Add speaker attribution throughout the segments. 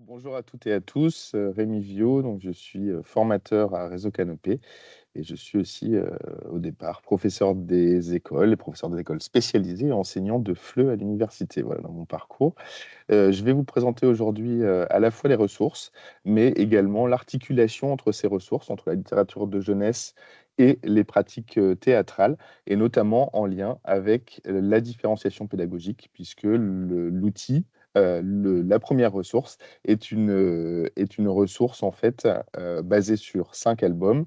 Speaker 1: Bonjour à toutes et à tous, Rémi Vio, donc je suis, formateur à Réseau Canopé et je suis aussi, au départ professeur des écoles spécialisées et enseignant de FLE à l'université, voilà dans mon parcours. Je vais vous présenter aujourd'hui, à la fois les ressources, mais également l'articulation entre ces ressources, entre la littérature de jeunesse et les pratiques, théâtrales et notamment en lien avec, la différenciation pédagogique puisque la première ressource est une ressource en fait, basée sur 5 albums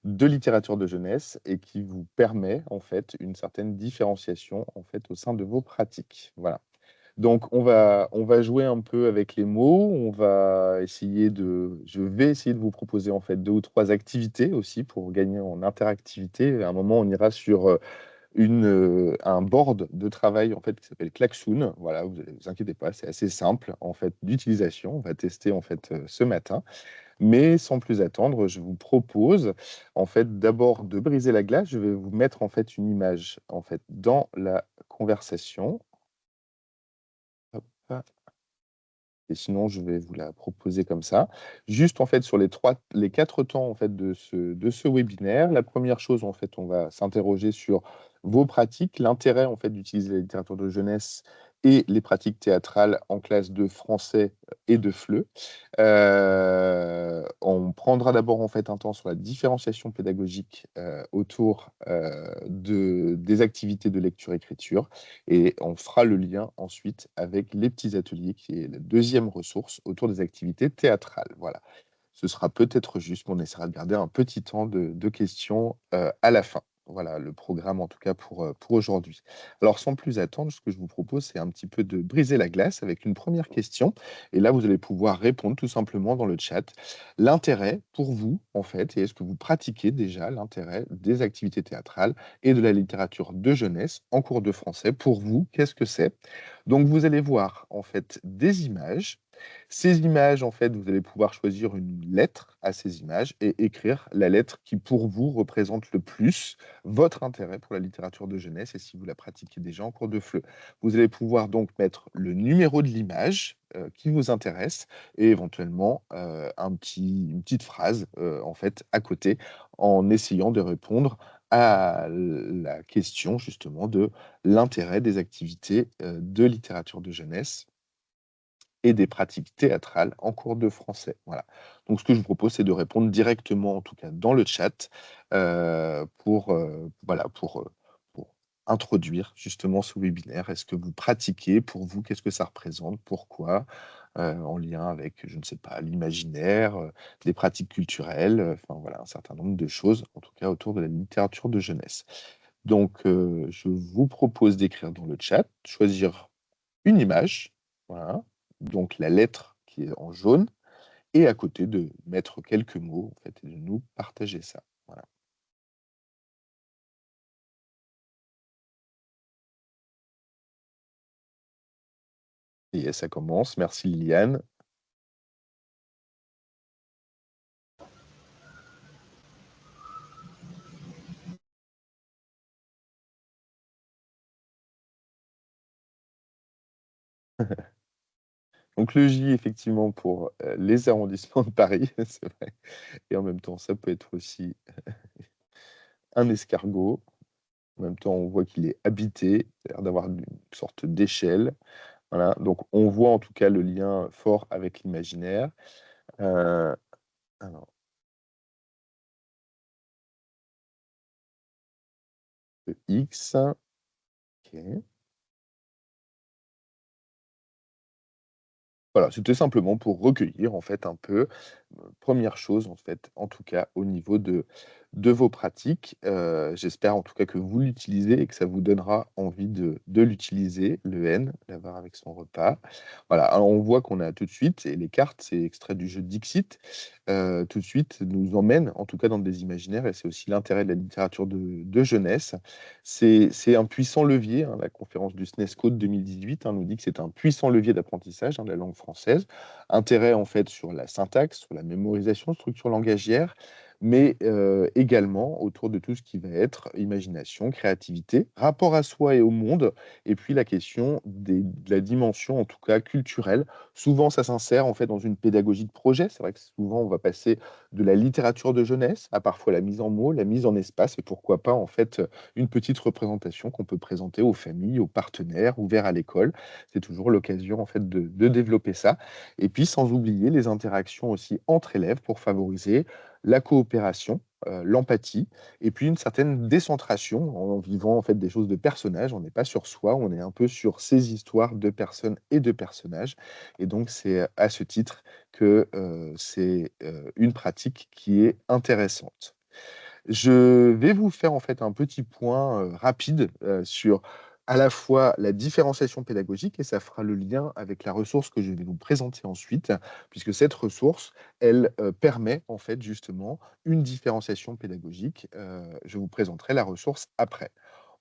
Speaker 1: de littérature de jeunesse et qui vous permet en fait une certaine différenciation en fait au sein de vos pratiques. Voilà. Donc on va jouer un peu avec les mots, je vais essayer de vous proposer en fait 2 ou 3 activités aussi pour gagner en interactivité. À un moment, on ira sur, un board de travail en fait qui s'appelle Klaxoon. Voilà, vous inquiétez pas, c'est assez simple en fait d'utilisation. On va tester en fait, ce matin. Mais sans plus attendre, je vous propose en fait d'abord de briser la glace. Je vais vous mettre en fait une image en fait dans la conversation. Hop. Et sinon, je vais vous la proposer comme ça. Juste, en fait, sur les 4 temps, en fait, de ce webinaire, la première chose, en fait, on va s'interroger sur vos pratiques, l'intérêt, en fait, d'utiliser la littérature de jeunesse et les pratiques théâtrales en classe de français et de FLE. On prendra d'abord, en fait, un temps sur la différenciation pédagogique, autour, des activités de lecture-écriture et on fera le lien ensuite avec les petits ateliers qui est la deuxième ressource autour des activités théâtrales. Voilà. Ce sera peut-être juste, mais on essaiera de garder un petit temps de questions, à la fin. Voilà le programme en tout cas pour aujourd'hui. Alors sans plus attendre, ce que je vous propose, c'est un petit peu de briser la glace avec une première question et là, vous allez pouvoir répondre tout simplement dans le chat. L'intérêt pour vous, en fait, et est-ce que vous pratiquez déjà l'intérêt des activités théâtrales et de la littérature de jeunesse en cours de français? Pour vous, qu'est-ce que c'est? Donc vous allez voir en fait des images. Ces images, en fait, vous allez pouvoir choisir une lettre à ces images et écrire la lettre qui, pour vous, représente le plus votre intérêt pour la littérature de jeunesse et si vous la pratiquez déjà en cours de FLE. Vous allez pouvoir donc mettre le numéro de l'image, qui vous intéresse et éventuellement, une petite phrase, en fait, à côté, en essayant de répondre à la question justement de l'intérêt des activités, de littérature de jeunesse et des pratiques théâtrales en cours de français. Voilà. Donc ce que je vous propose, c'est de répondre directement, en tout cas dans le chat, pour introduire justement ce webinaire. Est-ce que vous pratiquez? Pour vous, qu'est-ce que ça représente? Pourquoi? En lien avec, je ne sais pas, l'imaginaire, des pratiques culturelles, enfin voilà, un certain nombre de choses, en tout cas autour de la littérature de jeunesse. Donc, je vous propose d'écrire dans le chat, choisir une image, voilà, donc la lettre qui est en jaune et à côté de mettre quelques mots, en fait, et de nous partager ça. Voilà. Et ça commence. Merci Liliane. Donc le J effectivement pour, les arrondissements de Paris, c'est vrai et en même temps, ça peut être aussi un escargot. En même temps, on voit qu'il est habité, il a l'air d'avoir une sorte d'échelle. Voilà, donc on voit en tout cas le lien fort avec l'imaginaire. Heu, alors, le X, OK. Voilà, c'était simplement pour recueillir en fait un peu, 1 chose en fait, en tout cas au niveau de vos pratiques. J'espère en tout cas que vous l'utilisez et que ça vous donnera envie de l'utiliser, le N, l'avoir avec son repas. Voilà, alors on voit qu'on a tout de suite et les cartes, c'est extrait du jeu Dixit, tout de suite nous emmène en tout cas dans des imaginaires et c'est aussi l'intérêt de la littérature de jeunesse. C'est un puissant levier, hein, la conférence du SNESCO de 2018, hein, nous dit que c'est un puissant levier d'apprentissage, hein, de la langue française. Intérêt en fait sur la syntaxe, sur la mémorisation, structure langagière, mais également autour de tout ce qui va être imagination, créativité, rapport à soi et au monde, et puis la question de la dimension, en tout cas culturelle. Souvent, ça s'insère en fait dans une pédagogie de projet. C'est vrai que souvent, on va passer de la littérature de jeunesse à parfois la mise en mots, la mise en espace, et pourquoi pas en fait une petite représentation qu'on peut présenter aux familles, aux partenaires, ouverts à l'école. C'est toujours l'occasion en fait de développer ça. Et puis, sans oublier les interactions aussi entre élèves pour favoriser la coopération, l'empathie et puis une certaine décentration en vivant en fait des choses de personnages. On n'est pas sur soi, on est un peu sur ces histoires de personnes et de personnages. Et donc, c'est à ce titre que c'est une pratique qui est intéressante. Je vais vous faire en fait un petit point, rapide, sur à la fois la différenciation pédagogique et ça fera le lien avec la ressource que je vais vous présenter ensuite, puisque cette ressource, elle, permet en fait justement une différenciation pédagogique. Je vous présenterai la ressource après.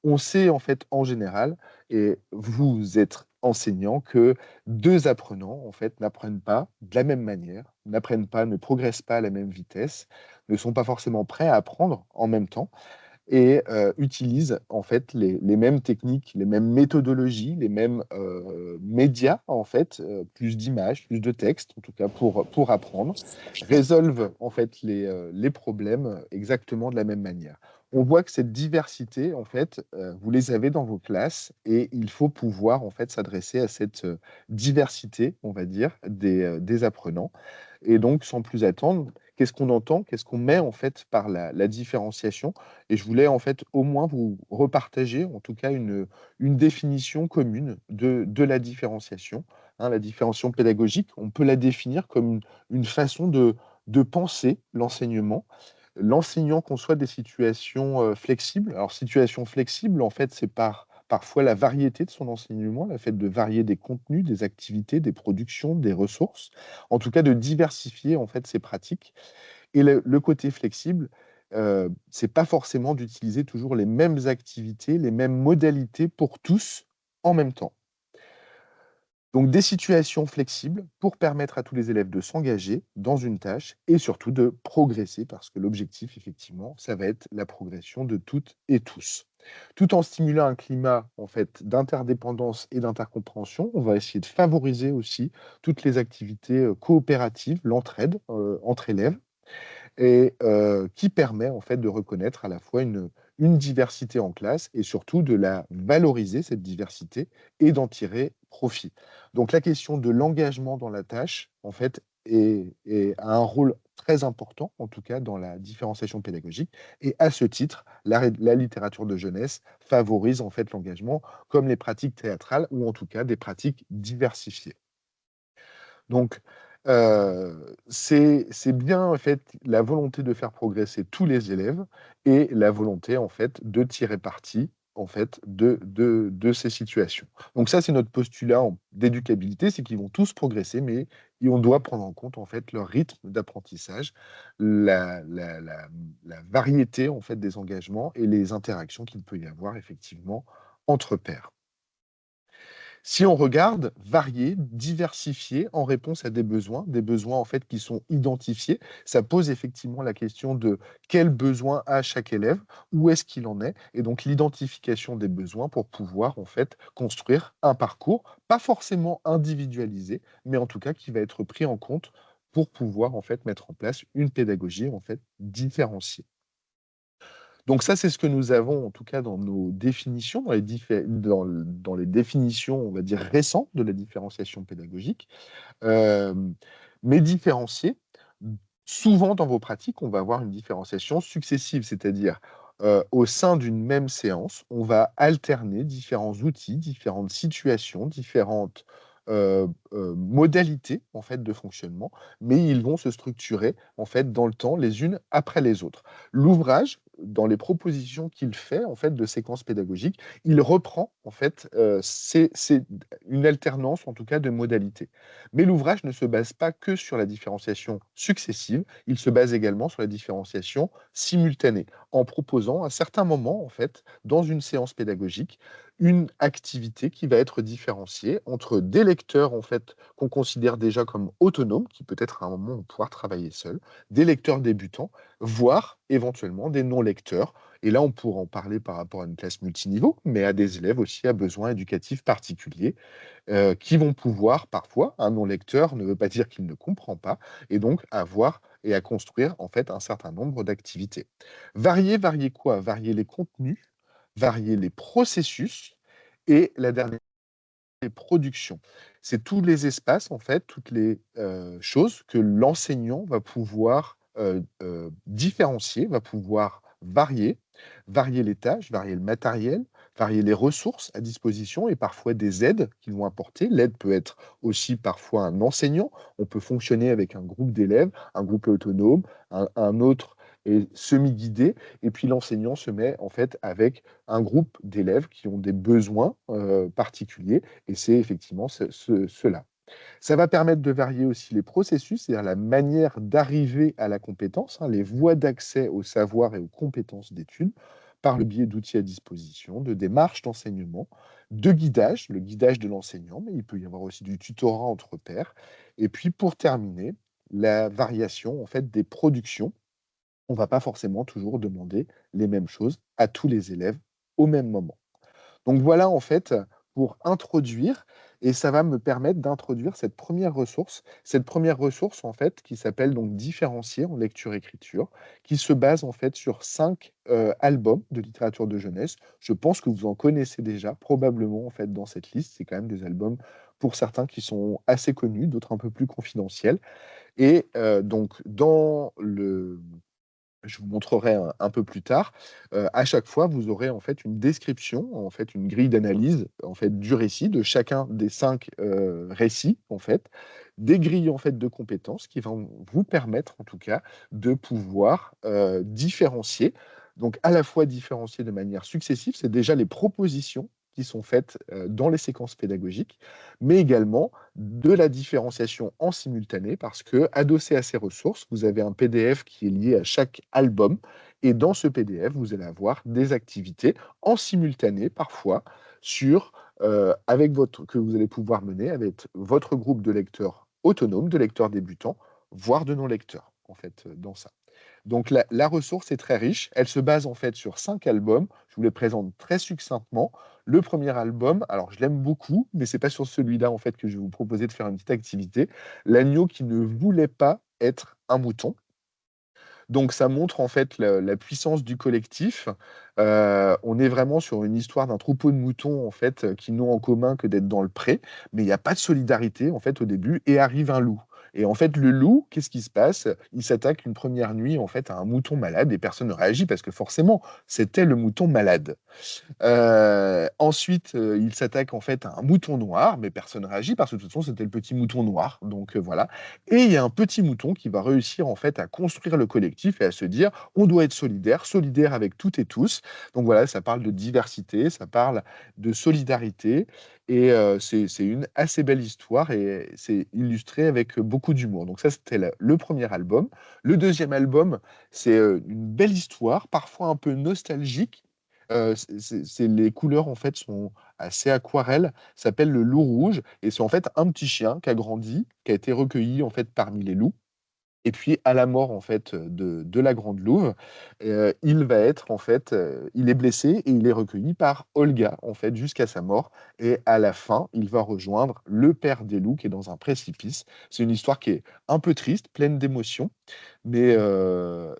Speaker 1: On sait en fait en général, et vous êtes enseignant, que 2 apprenants en fait n'apprennent pas de la même manière, n'apprennent pas, ne progressent pas à la même vitesse, ne sont pas forcément prêts à apprendre en même temps et utilisent en fait les mêmes techniques, les mêmes méthodologies, les mêmes, médias en fait, plus d'images, plus de textes en tout cas pour apprendre, résolvent en fait les problèmes exactement de la même manière. On voit que cette diversité en fait, vous les avez dans vos classes et il faut pouvoir en fait s'adresser à cette, diversité, on va dire, des apprenants et donc sans plus attendre, qu'est-ce qu'on entend? Qu'est-ce qu'on met en fait par la différenciation? Et je voulais en fait au moins vous repartager en tout cas une définition commune de la différenciation, hein. La différenciation pédagogique, on peut la définir comme une façon de penser l'enseignement. L'enseignant conçoit des situations, flexibles. Alors situation flexible, en fait, c'est parfois la variété de son enseignement, le fait de varier des contenus, des activités, des productions, des ressources. En tout cas, de diversifier en fait ses pratiques et le côté flexible, c'est pas forcément d'utiliser toujours les mêmes activités, les mêmes modalités pour tous en même temps. Donc des situations flexibles pour permettre à tous les élèves de s'engager dans une tâche et surtout de progresser parce que l'objectif effectivement, ça va être la progression de toutes et tous. Tout en stimulant un climat en fait d'interdépendance et d'intercompréhension, on va essayer de favoriser aussi toutes les activités, coopératives, l'entraide, entre élèves et qui permet en fait de reconnaître à la fois une diversité en classe et surtout de la valoriser cette diversité et d'en tirer profit. Donc la question de l'engagement dans la tâche en fait a un rôle très important, en tout cas dans la différenciation pédagogique et à ce titre, la littérature de jeunesse favorise en fait l'engagement comme les pratiques théâtrales ou en tout cas des pratiques diversifiées. Donc, c'est bien, en fait, la volonté de faire progresser tous les élèves et la volonté, en fait, de tirer parti, en fait, de ces situations. Donc ça, c'est notre postulat en d'éducabilité, c'est qu'ils vont tous progresser, mais et on doit prendre en compte, en fait, leur rythme d'apprentissage, la variété, en fait, des engagements et les interactions qu'il peut y avoir, effectivement, entre pairs. Si on regarde, varier, diversifier en réponse à des besoins en fait qui sont identifiés, ça pose effectivement la question de quel besoin a chaque élève, où est-ce qu'il en est, et donc l'identification des besoins pour pouvoir en fait construire un parcours, pas forcément individualisé, mais en tout cas qui va être pris en compte pour pouvoir en fait mettre en place une pédagogie en fait différenciée. Donc ça, c'est ce que nous avons en tout cas dans nos définitions, dans les définitions, on va dire, récentes de la différenciation pédagogique. Hem, mais différencier, souvent dans vos pratiques, on va avoir une différenciation successive, c'est-à-dire, au sein d'une même séance, on va alterner différents outils, différentes situations, différentes, modalités en fait de fonctionnement, mais ils vont se structurer en fait dans le temps les unes après les autres. L'ouvrage, dans les propositions qu'il fait en fait de séquences pédagogiques, il reprend en fait, c'est une alternance en tout cas de modalités. Mais l'ouvrage ne se base pas que sur la différenciation successive, il se base également sur la différenciation simultanée, en proposant à certains moments, en fait, dans une séance pédagogique, une activité qui va être différenciée entre des lecteurs en fait qu'on considère déjà comme autonomes, qui peut-être à un moment vont pouvoir travailler seuls, des lecteurs débutants, voire éventuellement des non-lecteurs. Et là, on pourra en parler par rapport à une classe multiniveau, mais à des élèves aussi à besoins éducatifs particuliers, qui vont pouvoir parfois, un non-lecteur ne veut pas dire qu'il ne comprend pas, et donc avoir et à construire en fait un certain nombre d'activités. Varier quoi? Varier les contenus, varier les processus et la dernière, les productions. C'est tous les espaces en fait, toutes les, choses que l'enseignant va pouvoir, différencier, va pouvoir varier. Varier les tâches, varier le matériel, varier les ressources à disposition et parfois des aides qu'ils vont apporter. L'aide peut être aussi parfois un enseignant. On peut fonctionner avec un groupe d'élèves, un groupe autonome, un autre est semi-guidé et puis l'enseignant se met en fait avec un groupe d'élèves qui ont des besoins, particuliers et c'est effectivement cela. Ça va permettre de varier aussi les processus, c'est-à-dire la manière d'arriver à la compétence, hein, les voies d'accès au savoir et aux compétences d'études, par le biais d'outils à disposition, de démarches d'enseignement, de guidage, le guidage de l'enseignant, mais il peut y avoir aussi du tutorat entre pairs. Et puis pour terminer, la variation en fait des productions. On ne va pas forcément toujours demander les mêmes choses à tous les élèves au même moment. Donc voilà, en fait, pour introduire et ça va me permettre d'introduire cette première ressource, en fait, qui s'appelle donc «Différencier en lecture-écriture», qui se base, en fait, sur 5 albums de littérature de jeunesse. Je pense que vous en connaissez déjà, probablement, en fait, dans cette liste. C'est quand même des albums, pour certains, qui sont assez connus, d'autres un peu plus confidentiels et donc dans le je vous montrerai un peu plus tard. À chaque fois, vous aurez en fait une description, en fait une grille d'analyse en fait du récit, de chacun des 5 récits en fait, des grilles en fait de compétences qui vont vous permettre en tout cas de pouvoir, différencier. Donc à la fois différencier de manière successive, c'est déjà les propositions qui sont faites, dans les séquences pédagogiques, mais également de la différenciation en simultané parce que, adossé à ces ressources, vous avez un PDF qui est lié à chaque album et dans ce PDF, vous allez avoir des activités en simultané parfois sur, avec votre que vous allez pouvoir mener avec votre groupe de lecteurs autonomes, de lecteurs débutants, voire de non-lecteurs, en fait, dans ça. Donc la ressource est très riche. Elle se base en fait sur 5 albums. Je vous les présente très succinctement. Le premier album, alors je l'aime beaucoup, mais c'est pas sur celui-là en fait que je vais vous proposer de faire une petite activité. L'agneau qui ne voulait pas être un mouton. Donc ça montre en fait la puissance du collectif. On est vraiment sur une histoire d'un troupeau de moutons en fait, qui n'ont en commun que d'être dans le pré, mais il y a pas de solidarité en fait au début et arrive un loup. Et en fait le loup, qu'est-ce qui se passe? Il s'attaque une première nuit en fait à un mouton malade et personne ne réagit parce que forcément, c'était le mouton malade. Ensuite, il s'attaque en fait à un mouton noir, mais personne réagit parce que de toute façon, c'était le petit mouton noir, donc voilà et il y a un petit mouton qui va réussir en fait à construire le collectif et à se dire: «On doit être solidaire, solidaire avec toutes et tous». Donc voilà, ça parle de diversité, ça parle de solidarité et c'est une assez belle histoire et c'est illustré avec beaucoup d'humour. Donc ça, c'était le 1er album. Le deuxième album, c'est, une belle histoire, parfois un peu nostalgique. C'est les couleurs en fait sont assez aquarelles, ça s'appelle Le Loup rouge et c'est en fait un petit chien qui a grandi, qui a été recueilli en fait parmi les loups et puis à la mort en fait, de la grande louve, il va être en fait, il est blessé et il est recueilli par Olga en fait jusqu'à sa mort et à la fin, il va rejoindre le père des loups qui est dans un précipice. C'est une histoire qui est un peu triste, pleine d'émotions, mais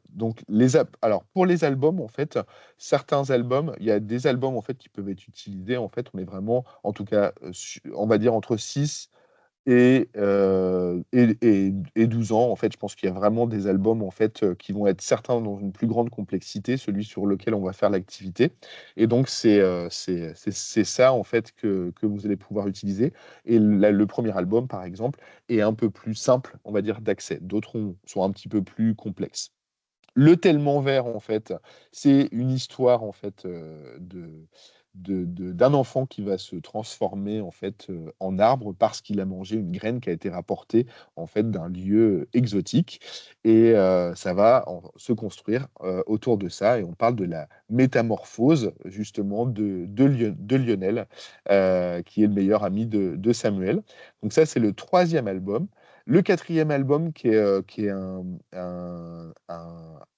Speaker 1: donc les al alors pour les albums en fait, certains albums, il y a des albums en fait qui peuvent être utilisés en fait, on est vraiment en tout cas, on va dire entre 6 et 12 ans, en fait, je pense qu'il y a vraiment des albums, en fait, qui vont être certains dans une plus grande complexité, celui sur lequel on va faire l'activité et donc c'est ça, en fait, que vous allez pouvoir utiliser et le 1er album, par exemple, est un peu plus simple, on va dire, d'accès. D'autres sont un petit peu plus complexes. Le Tellement vert, en fait, c'est une histoire en fait d'un enfant qui va se transformer en fait en arbre parce qu'il a mangé une graine qui a été rapportée en fait d'un lieu exotique et ça va se construire autour de ça et on parle de la métamorphose justement de Lionel qui est le meilleur ami de Samuel. Donc ça c'est le troisième album. Le quatrième album qui est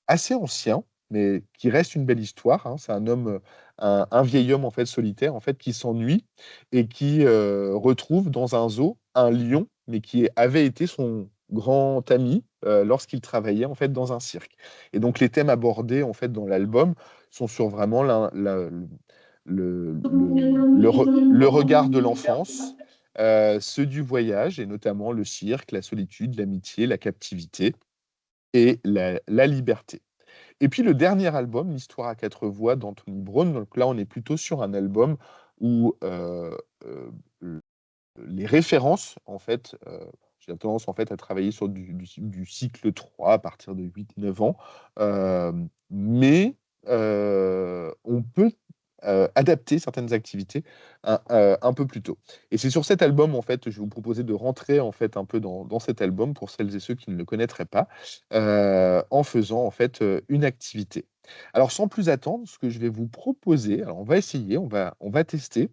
Speaker 1: assez ancien, mais qui reste une belle histoire, hein. C'est un homme, un vieil homme en fait solitaire, en fait, qui s'ennuie et qui, retrouve dans un zoo un lion, mais qui avait été son grand ami, lorsqu'il travaillait en fait dans un cirque. Et donc les thèmes abordés en fait dans l'album sont sur vraiment le regard de l'enfance, ceux du voyage et notamment le cirque, la solitude, l'amitié, la captivité et la liberté. Et puis le dernier album, L'Histoire à 4 voix d'Anthony Brown, donc là on est plutôt sur un album où l les références en fait, j'ai tendance en fait à travailler sur du cycle 3 à partir de 8-9 ans, mais on peut, adapter certaines activités un peu plus tôt. Et c'est sur cet album en fait, je vais vous proposer de rentrer en fait un peu dans cet album pour celles et ceux qui ne le connaîtraient pas, en faisant en fait, une activité. Alors sans plus attendre, ce que je vais vous proposer, alors on va essayer, on va tester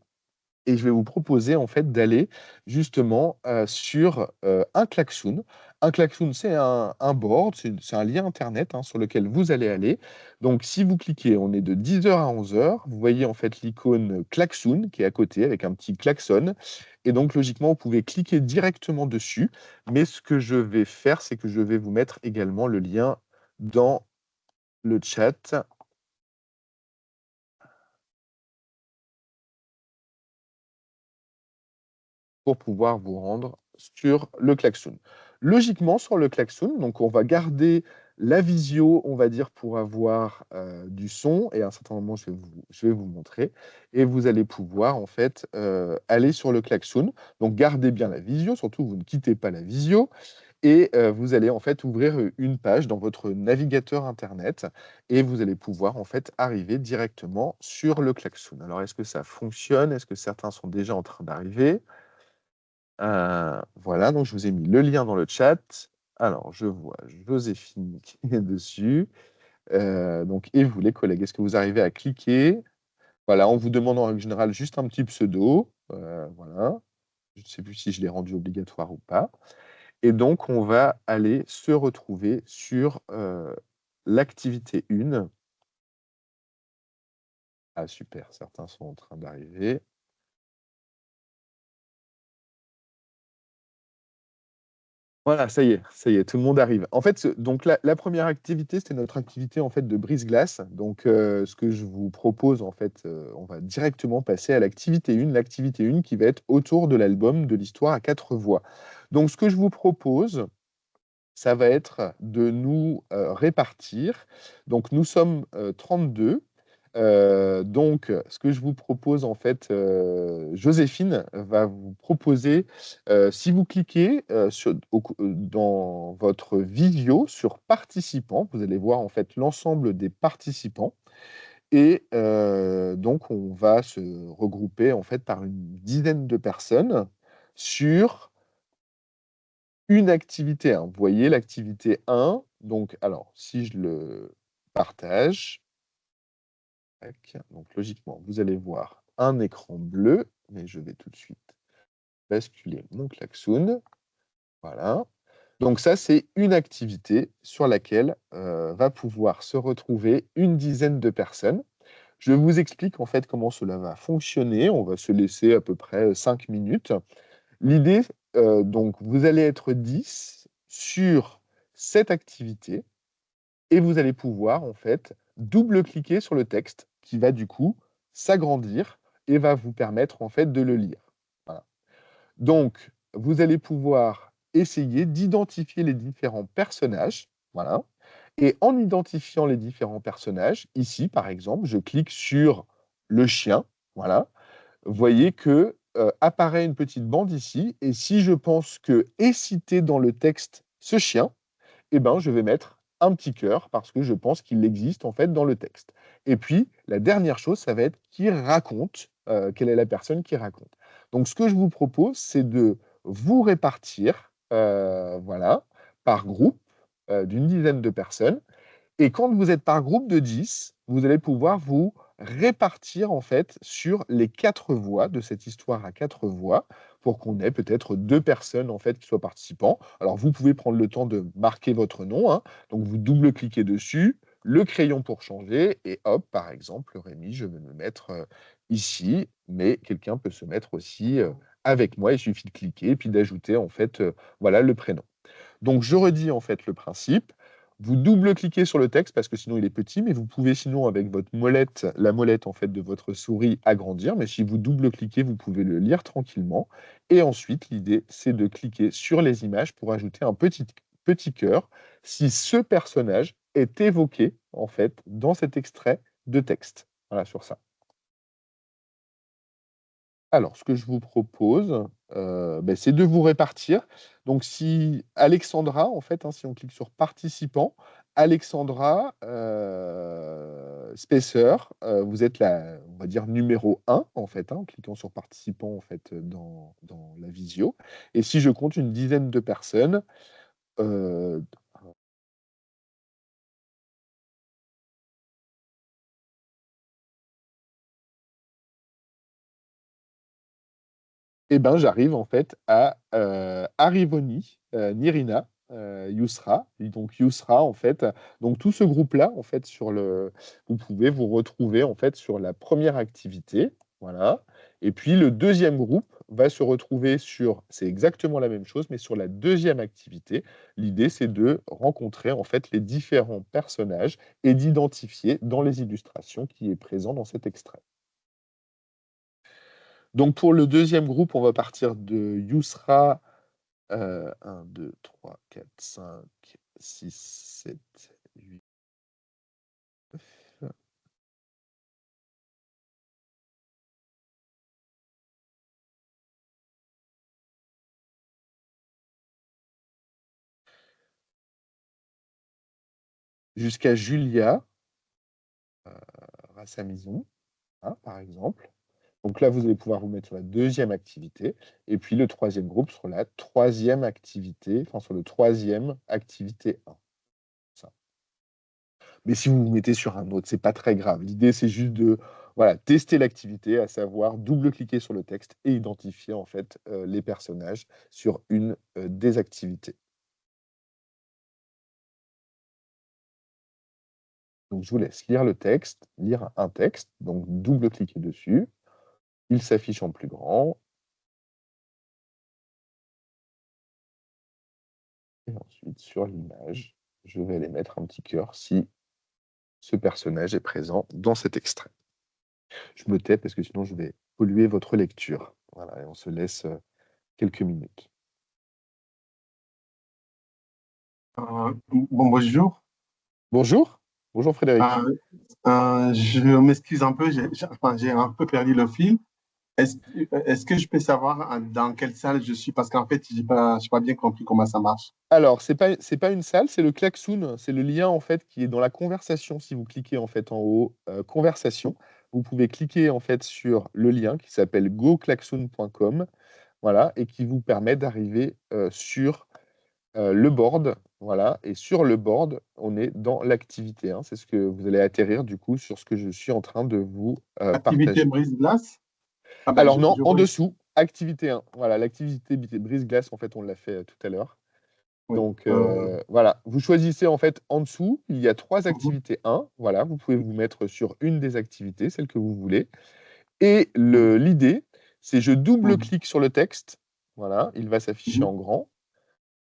Speaker 1: et je vais vous proposer en fait d'aller justement, sur, un klaxoon. Un klaxoon, c'est un board, c'est un lien internet, hein, sur lequel vous allez aller. Donc si vous cliquez, on est de 10 heures à 11 heures. Vous voyez en fait l'icône klaxoon qui est à côté avec un petit klaxon et donc logiquement, vous pouvez cliquer directement dessus. Mais ce que je vais faire, c'est que je vais vous mettre également le lien dans le chat pour pouvoir vous rendre sur le klaxon. Logiquement, sur le klaxon, donc on va garder la visio, on va dire, pour avoir du son et à un certain moment, je vais vous montrer et vous allez pouvoir en fait aller sur le klaxon. Donc gardez bien la visio, surtout vous ne quittez pas la visio et vous allez en fait ouvrir une page dans votre navigateur internet et vous allez pouvoir en fait arriver directement sur le klaxon. Alors est-ce que ça fonctionne? Est-ce que certains sont déjà en train d'arriver? Voilà, donc je vous ai mis le lien dans le chat. Alors, je vois Joséphine qui est dessus. Donc et vous les collègues, est-ce que vous arrivez à cliquer? Voilà, on vous demande en règle générale juste un petit pseudo, voilà. Je ne sais plus si je l'ai rendu obligatoire ou pas et donc on va aller se retrouver sur, l'activité 1. Ah super, certains sont en train d'arriver. Voilà, ça y est, tout le monde arrive. En fait, donc la 1re activité, c'était notre activité, en fait, de brise-glace. Donc, ce que je vous propose, en fait, on va directement passer à l'activité 1. L'activité 1 qui va être autour de l'album de l'Histoire à 4 voix. Donc, ce que je vous propose, ça va être de nous, répartir. Donc nous sommes, 32. Donc ce que je vous propose en fait, Joséphine va vous proposer, si vous cliquez, dans votre visio sur participants, vous allez voir en fait l'ensemble des participants et donc on va se regrouper en fait par une dizaine de personnes sur une activité 1. Vous voyez l'activité 1, donc alors si je le partage, tac, donc logiquement, vous allez voir un écran bleu, mais je vais tout de suite basculer mon klaxon. Voilà. Donc ça, c'est une activité sur laquelle, va pouvoir se retrouver une dizaine de personnes. Je vous explique en fait comment cela va fonctionner. On va se laisser à peu près, 5 minutes. L'idée, donc vous allez être 10 sur cette activité et vous allez pouvoir en fait double-cliquer sur le texte qui va du coup s'agrandir et va vous permettre en fait de le lire. Voilà. Donc vous allez pouvoir essayer d'identifier les différents personnages, voilà et en identifiant les différents personnages, ici par exemple, je clique sur le chien, voilà. Vous voyez que, apparaît une petite bande ici et si je pense que est cité dans le texte ce chien, et ben, je vais mettre un petit cœur parce que je pense qu'il existe en fait dans le texte. Et puis, la dernière chose, ça va être qui raconte, quelle est la personne qui raconte. Donc ce que je vous propose, c'est de vous répartir, voilà, par groupe, d'une dizaine de personnes et quand vous êtes par groupe de 10, vous allez pouvoir vous répartir en fait sur les 4 voix de cette histoire à 4 voix pour qu'on ait peut-être 2 personnes en fait qui soient participants. Alors vous pouvez prendre le temps de marquer votre nom, hein, donc vous double-cliquez dessus, le crayon pour changer et hop, par exemple, Rémi, je vais me mettre, ici, mais quelqu'un peut se mettre aussi, avec moi. Il suffit de cliquer et puis d'ajouter en fait, voilà le prénom. Donc je redis en fait le principe. Vous double-cliquez sur le texte parce que sinon il est petit, mais vous pouvez sinon avec votre molette, la molette en fait de votre souris agrandir, mais si vous double-cliquez, vous pouvez le lire tranquillement. Et ensuite, l'idée, c'est de cliquer sur les images pour ajouter un petit cœur si ce personnage est évoqué en fait dans cet extrait de texte. Voilà sur ça. Alors, ce que je vous propose, c'est de vous répartir. Donc si Alexandra, en fait, hein, si on clique sur participants, Alexandra, Spacer, vous êtes la on va dire numéro 1 en fait, hein, en cliquant sur participants, en fait, dans la visio et si je compte une dizaine de personnes, heu et ben, j'arrive en fait à, Arrivoni, Nirina, Yousra et donc Yousra en fait, donc tout ce groupe-là en fait vous pouvez vous retrouver en fait sur la première activité, voilà et puis le deuxième groupe va se retrouver sur c'est exactement la même chose mais sur la deuxième activité. L'idée c'est de rencontrer en fait les différents personnages et d'identifier dans les illustrations qui est présent dans cet extrait. Donc pour le deuxième groupe, on va partir de Yousra, 1, 2, 3, 4, 5, 6, 7, 8, 9, jusqu'à Julia, Rassamison, hein, par exemple. Donc là, vous allez pouvoir vous mettre sur la deuxième activité et puis le troisième groupe sur la troisième activité, enfin sur le troisième activité 1, ça. Mais si vous vous mettez sur un autre, c'est pas très grave. L'idée, c'est juste de, voilà, tester l'activité, à savoir double-cliquer sur le texte et identifier en fait, les personnages sur une, des activités. Donc je vous laisse lire le texte, lire un texte, donc double-cliquez dessus. Il s'affiche en plus grand et ensuite sur l'image, je vais aller mettre un petit cœur si ce personnage est présent dans cet extrait. Je me tais parce que sinon je vais polluer votre lecture. Voilà et on se laisse, quelques minutes.
Speaker 2: Bonjour.
Speaker 1: Bonjour, bonjour Frédéric.
Speaker 2: Euh, je m'excuse un peu, enfin, j'ai un peu perdu le fil. Est-ce, est-ce que je peux savoir dans quelle salle je suis? Parce qu'en fait, j'ai pas bien compris comment ça marche.
Speaker 1: Alors, c'est pas une salle, c'est le klaxoon, c'est le lien, en fait, qui est dans la conversation. Si vous cliquez, en fait, en haut, conversation, vous pouvez cliquer, en fait, sur le lien qui s'appelle goclaxoon.com, voilà et qui vous permet d'arriver, sur, le board, voilà et sur le board, on est dans l'activité 1. C'est ce que vous allez atterrir, du coup, sur ce que je suis en train de vous,
Speaker 2: Activité
Speaker 1: partager.
Speaker 2: brise-glace? Ah ben,
Speaker 1: Alors non,
Speaker 2: je
Speaker 1: en
Speaker 2: vois ici.
Speaker 1: dessous, activité 1. Voilà, l'activité brise-glace, en fait, on l'a fait, tout à l'heure.
Speaker 2: Oui.
Speaker 1: Donc voilà, vous choisissez en fait en dessous, il y a 3
Speaker 2: Mhm,
Speaker 1: activités 1, voilà, vous pouvez vous mettre sur une des activités, celle que vous voulez et
Speaker 2: mhm,
Speaker 1: l'idée, c'est je
Speaker 2: mhm,
Speaker 1: double-clique sur le texte, voilà, il va s'afficher
Speaker 2: mhm.
Speaker 1: en grand,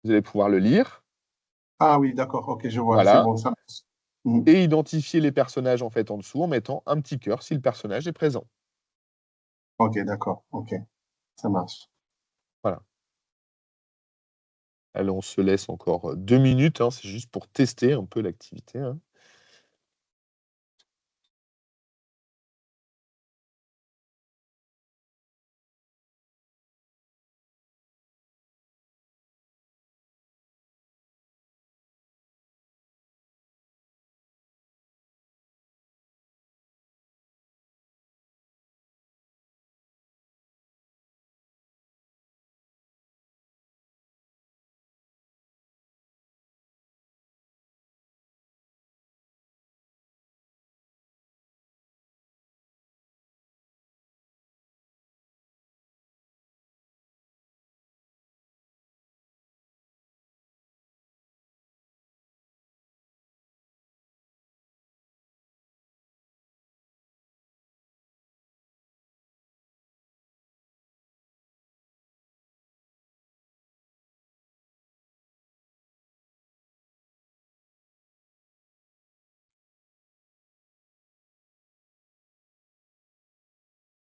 Speaker 1: vous allez pouvoir le lire,
Speaker 2: Ah oui, d'accord, ok, je vois, c'est
Speaker 1: voilà
Speaker 2: bon, ça marche. Mhm.
Speaker 1: et identifier les personnages en fait en dessous en mettant un petit cœur si le personnage est présent.
Speaker 2: Ok, d'accord, ok, ça marche.
Speaker 1: Voilà. Allez, on se laisse encore, 2 minutes, hein, c'est juste pour tester un peu l'activité, hein.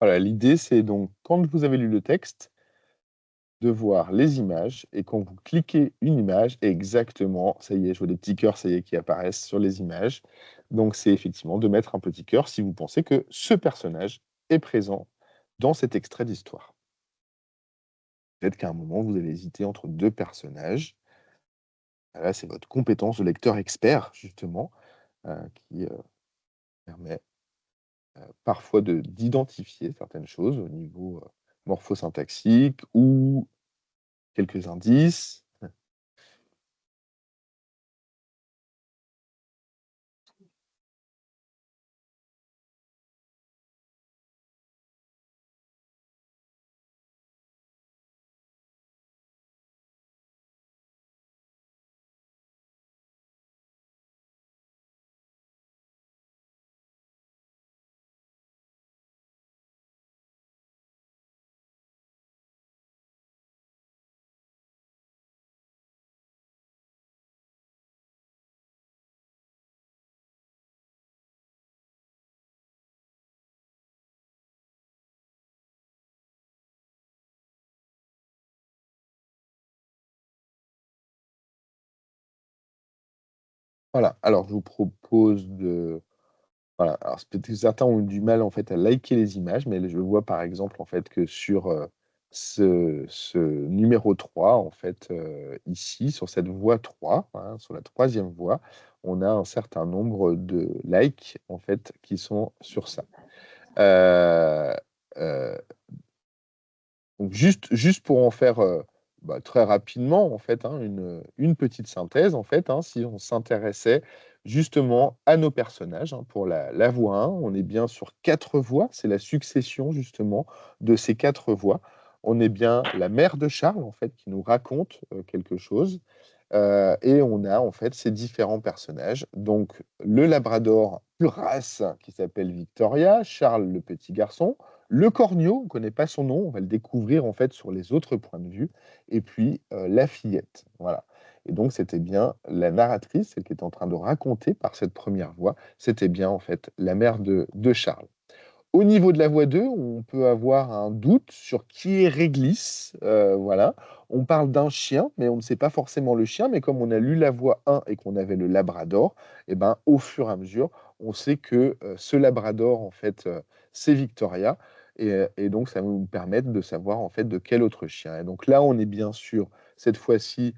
Speaker 1: Voilà, l'idée, c'est donc quand vous avez lu le texte, de voir les images et quand vous cliquez une image, exactement, ça y est, je vois des petits cœurs, ça y est, qui apparaissent sur les images. Donc c'est effectivement de mettre un petit cœur si vous pensez que ce personnage est présent dans cet extrait d'histoire. Peut-être qu'à un moment, vous allez hésiter entre 2 personnages. Là, c'est votre compétence de lecteur expert justement, qui, permet, parfois d'identifier certaines choses au niveau, morphosyntaxique ou quelques indices. Voilà, alors je vous propose de voilà, alors c'est peut-être que certains ont du mal en fait à liker les images, mais je vois par exemple en fait que sur, ce numéro 3 en fait, ici sur cette voie 3, hein, sur la troisième voie, on a un certain nombre de likes en fait qui sont sur ça. Heu, heu donc juste pour en faire, très rapidement en fait, hein, une petite synthèse en fait, hein, si on s'intéressait justement à nos personnages, hein, pour la voix 1, on est bien sur 4 voix, c'est la succession justement de ces 4 voix. On est bien la mère de Charles en fait qui nous raconte, quelque chose, et on a en fait ces différents personnages. Donc le labrador pure race qui s'appelle Victoria, Charles le petit garçon, le corneau, on ne connaît pas son nom, on va le découvrir en fait sur les autres points de vue et puis, la fillette, voilà et donc c'était bien la narratrice, celle qui est en train de raconter par cette première voix, c'était bien en fait la mère de Charles. Au niveau de la voix 2, on peut avoir un doute sur qui est Réglisse, voilà. On parle d'un chien, mais on ne sait pas forcément le chien, mais comme on a lu la voix 1 et qu'on avait le labrador et ben, au fur et à mesure, on sait que, ce labrador, en fait, c'est Victoria et donc ça va nous permettre de savoir, en fait, de quel autre chien et donc là, on est bien sûr, cette fois-ci,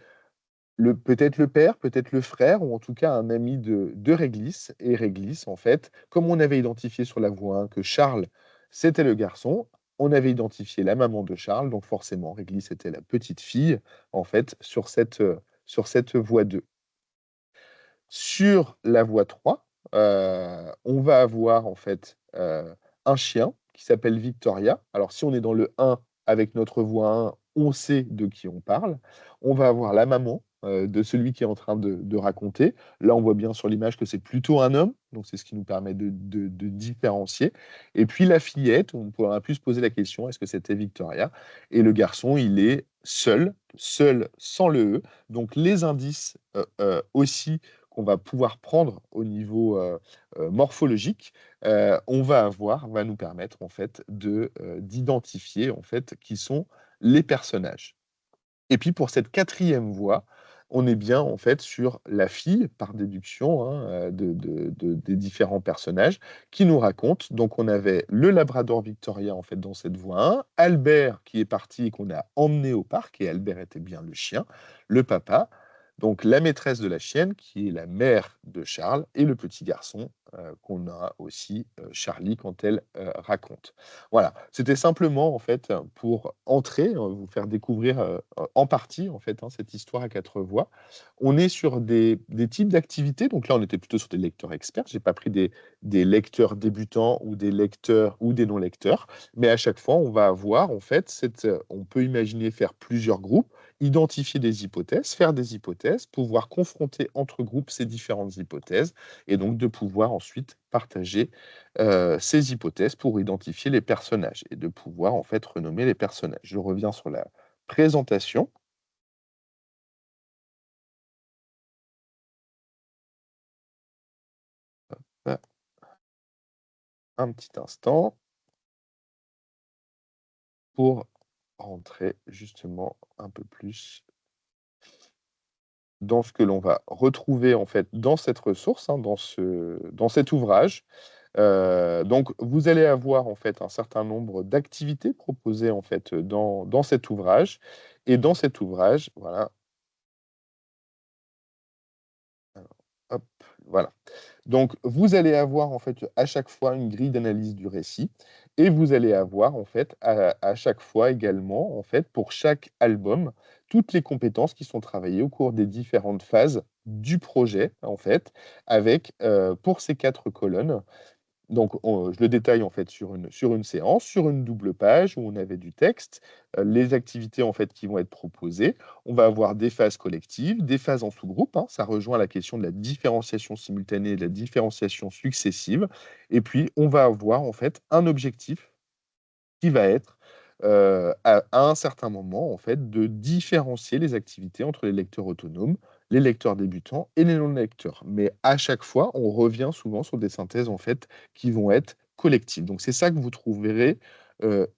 Speaker 1: peut-être le père, peut-être le frère ou en tout cas un ami de Réglisse et Réglisse, en fait, comme on avait identifié sur la voix 1 que Charles, c'était le garçon, on avait identifié la maman de Charles, donc forcément Réglisse était la petite fille, en fait, sur cette voix 2. Sur la voie 3, on va avoir en fait, un chien qui s'appelle Victoria. Alors si on est dans le 1 avec notre voix 1, on sait de qui on parle. On va avoir la maman, de celui qui est en train de raconter. Là, on voit bien sur l'image que c'est plutôt un homme, donc c'est ce qui nous permet de différencier et puis la fillette, on pourra plus se poser la question: «Est-ce que c'était Victoria?» et le garçon, il est seul, seul sans le E, donc les indices, aussi qu'on va pouvoir prendre au niveau, morphologique, va nous permettre en fait d'identifier en fait qui sont les personnages. Et puis pour cette quatrième voix, on est bien en fait sur la fille, par déduction, hein, des différents personnages qui nous racontent. Donc on avait le labrador Victoria en fait dans cette voix 1, Albert qui est parti et qu'on a emmené au parc et Albert était bien le chien, le papa, donc la maîtresse de la chienne qui est la mère de Charles et le petit garçon, qu'on a aussi, Charlie quand elle, raconte. Voilà, c'était simplement en fait, pour entrer, vous faire découvrir, en partie en fait, hein, cette histoire à 4 voix. On est sur des types d'activités, donc là on était plutôt sur des lecteurs experts. J'ai pas pris des lecteurs débutants ou des lecteurs ou des non lecteurs, mais à chaque fois on va avoir en fait on peut imaginer faire plusieurs groupes, identifier des hypothèses, faire des hypothèses, pouvoir confronter entre groupes ces différentes hypothèses et donc de pouvoir ensuite partager ces hypothèses pour identifier les personnages et de pouvoir en fait renommer les personnages. Je reviens sur la présentation. Un petit instant. pour rentrer justement un peu plus dans ce que l'on va retrouver en fait dans cette ressource, hein, dans cet ouvrage. Donc vous allez avoir en fait un certain nombre d'activités proposées en fait dans cet ouvrage et dans cet ouvrage, voilà, alors hop, voilà. Donc vous allez avoir en fait à chaque fois une grille d'analyse du récit et vous allez avoir en fait à chaque fois également en fait pour chaque album, toutes les compétences qui sont travaillées au cours des différentes phases du projet en fait avec, pour ces 4 colonnes, donc je le détaille en fait sur une séance, sur une double page où on avait du texte, les activités en fait qui vont être proposées. On va avoir des phases collectives, des phases en sous-groupe, hein, ça rejoint la question de la différenciation simultanée et de la différenciation successive et puis on va avoir en fait un objectif qui va être, à un certain moment, en fait, de différencier les activités entre les lecteurs autonomes, les lecteurs débutants et les non-lecteurs. Mais à chaque fois, on revient souvent sur des synthèses, en fait, qui vont être collectives. Donc c'est ça que vous trouverez,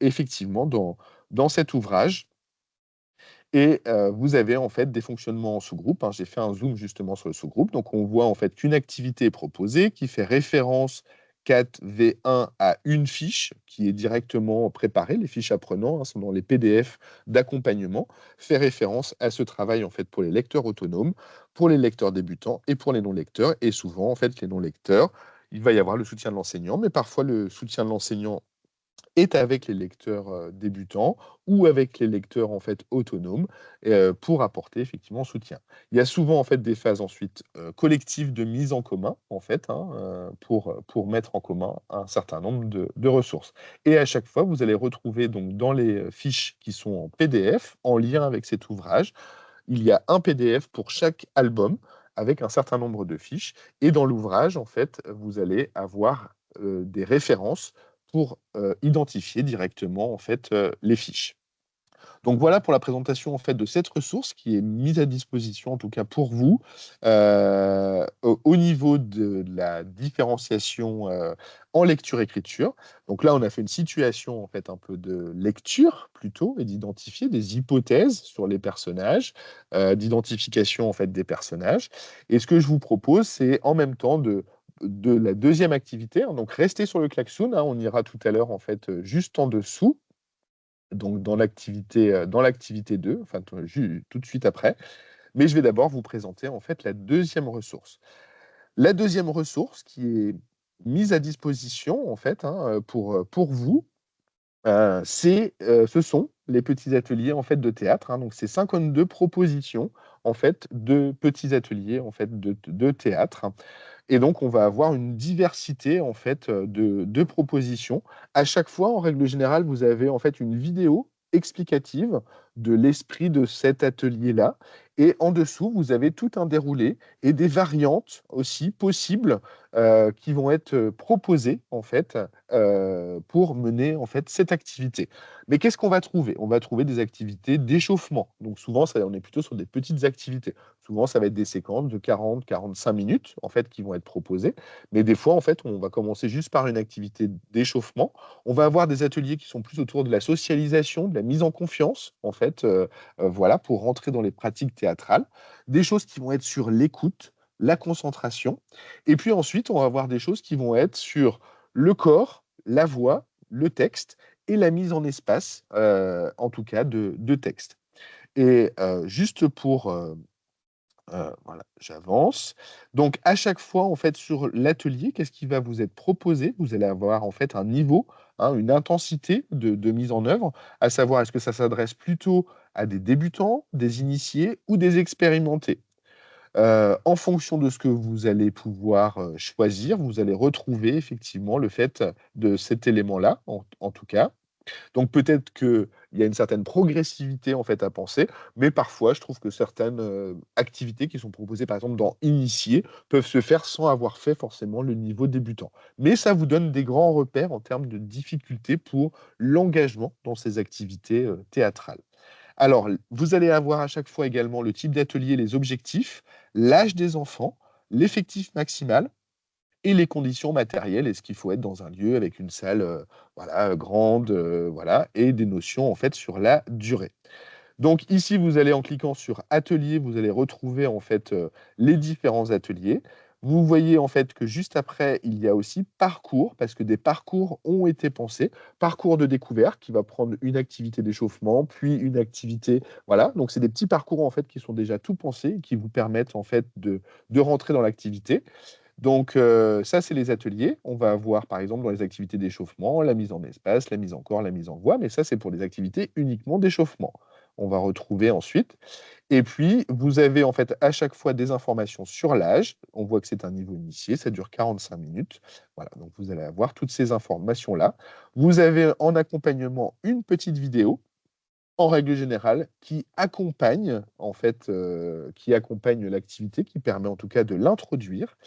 Speaker 1: effectivement dans cet ouvrage et vous avez en fait des fonctionnements en sous-groupe, hein. J'ai fait un zoom justement sur le sous-groupe. Donc on voit en fait qu'une activité est proposée qui fait référence 4V1 à une fiche qui est directement préparée. Les fiches apprenants, hein, sont dans les PDF d'accompagnement, fait référence à ce travail en fait pour les lecteurs autonomes, pour les lecteurs débutants et pour les non-lecteurs. Et souvent en fait les non-lecteurs, il va y avoir le soutien de l'enseignant, mais parfois le soutien de l'enseignant est avec les lecteurs, débutants ou avec les lecteurs, en fait, autonomes, pour apporter effectivement soutien. Il y a souvent, en fait, des phases ensuite, collectives de mise en commun, en fait, hein, pour mettre en commun un certain nombre de ressources et à chaque fois, vous allez retrouver donc dans les, fiches qui sont en PDF, en lien avec cet ouvrage, il y a un PDF pour chaque album avec un certain nombre de fiches et dans l'ouvrage, en fait, vous allez avoir, des références pour, identifier directement, en fait, les fiches. Donc voilà pour la présentation en fait de cette ressource qui est mise à disposition en tout cas pour vous, au niveau de la différenciation, en lecture-écriture. Donc là, on a fait une situation en fait un peu de lecture plutôt et d'identifier des hypothèses sur les personnages, d'identification en fait des personnages et ce que je vous propose, c'est en même temps de la deuxième activité, hein, donc restez sur le klaxon, hein, on ira tout à l'heure en fait, juste en dessous donc dans l'activité 2, enfin tout de suite après. Mais je vais d'abord vous présenter en fait la deuxième ressource. La deuxième ressource qui est mise à disposition en fait, hein, pour vous, ce sont les petits ateliers en fait de théâtre, hein. Donc c'est 52 propositions en fait de petits ateliers en fait de théâtre. Et donc, on va avoir une diversité en fait, de propositions. À chaque fois, en règle générale, vous avez en fait une vidéo explicative de l'esprit de cet atelier-là et en dessous, vous avez tout un déroulé et des variantes aussi possibles, qui vont être, proposées en fait, pour mener en fait cette activité. Mais qu'est-ce qu'on va trouver? On va trouver des activités d'échauffement. Donc souvent, ça on est plutôt sur des petites activités. Souvent, ça va être des séquences de 40-45 minutes, en fait, qui vont être proposées. Mais des fois, en fait, on va commencer juste par une activité d'échauffement. On va avoir des ateliers qui sont plus autour de la socialisation, de la mise en confiance, en fait, voilà, pour rentrer dans les pratiques théâtrales. Des choses qui vont être sur l'écoute, la concentration. Et puis ensuite, on va avoir des choses qui vont être sur le corps, la voix, le texte et la mise en espace, en tout cas de texte. Et juste pour, voilà, j'avance. Donc à chaque fois, en fait, sur l'atelier, qu'est-ce qui va vous être proposé? Vous allez avoir, en fait, un niveau, hein, une intensité de mise en œuvre, à savoir est-ce que ça s'adresse plutôt à des débutants, des initiés ou des expérimentés? En fonction de ce que vous allez pouvoir, choisir, vous allez retrouver effectivement le fait de cet élément-là, en tout cas. Donc peut-être qu'il y a une certaine progressivité en fait à penser, mais parfois je trouve que certaines, activités qui sont proposées par exemple dans Initié peuvent se faire sans avoir fait forcément le niveau débutant. Mais ça vous donne des grands repères en termes de difficulté pour l'engagement dans ces activités, théâtrales. Alors vous allez avoir à chaque fois également le type d'atelier, les objectifs, l'âge des enfants, l'effectif maximal et les conditions matérielles. Est-ce qu'il faut être dans un lieu avec une salle voilà, grande, voilà, et des notions en fait sur la durée. Donc ici, vous allez en cliquant sur atelier, vous allez retrouver en fait les différents ateliers. Vous voyez en fait que juste après, il y a aussi parcours, parce que des parcours ont été pensés. Parcours de découverte qui va prendre une activité d'échauffement, puis une activité, voilà. Donc c'est des petits parcours en fait qui sont déjà tout pensés, qui vous permettent en fait de rentrer dans l'activité. Donc ça, c'est les ateliers. On va avoir, par exemple, dans les activités d'échauffement, la mise en espace, la mise en corps, la mise en voie, mais ça, c'est pour les activités uniquement d'échauffement. On va retrouver ensuite. Et puis, vous avez en fait à chaque fois des informations sur l'âge. On voit que c'est un niveau initié, ça dure 45 minutes. Voilà, donc vous allez avoir toutes ces informations-là. Vous avez en accompagnement une petite vidéo, en règle générale, qui accompagne en fait, qui accompagne l'activité, qui permet en tout cas de l'introduire.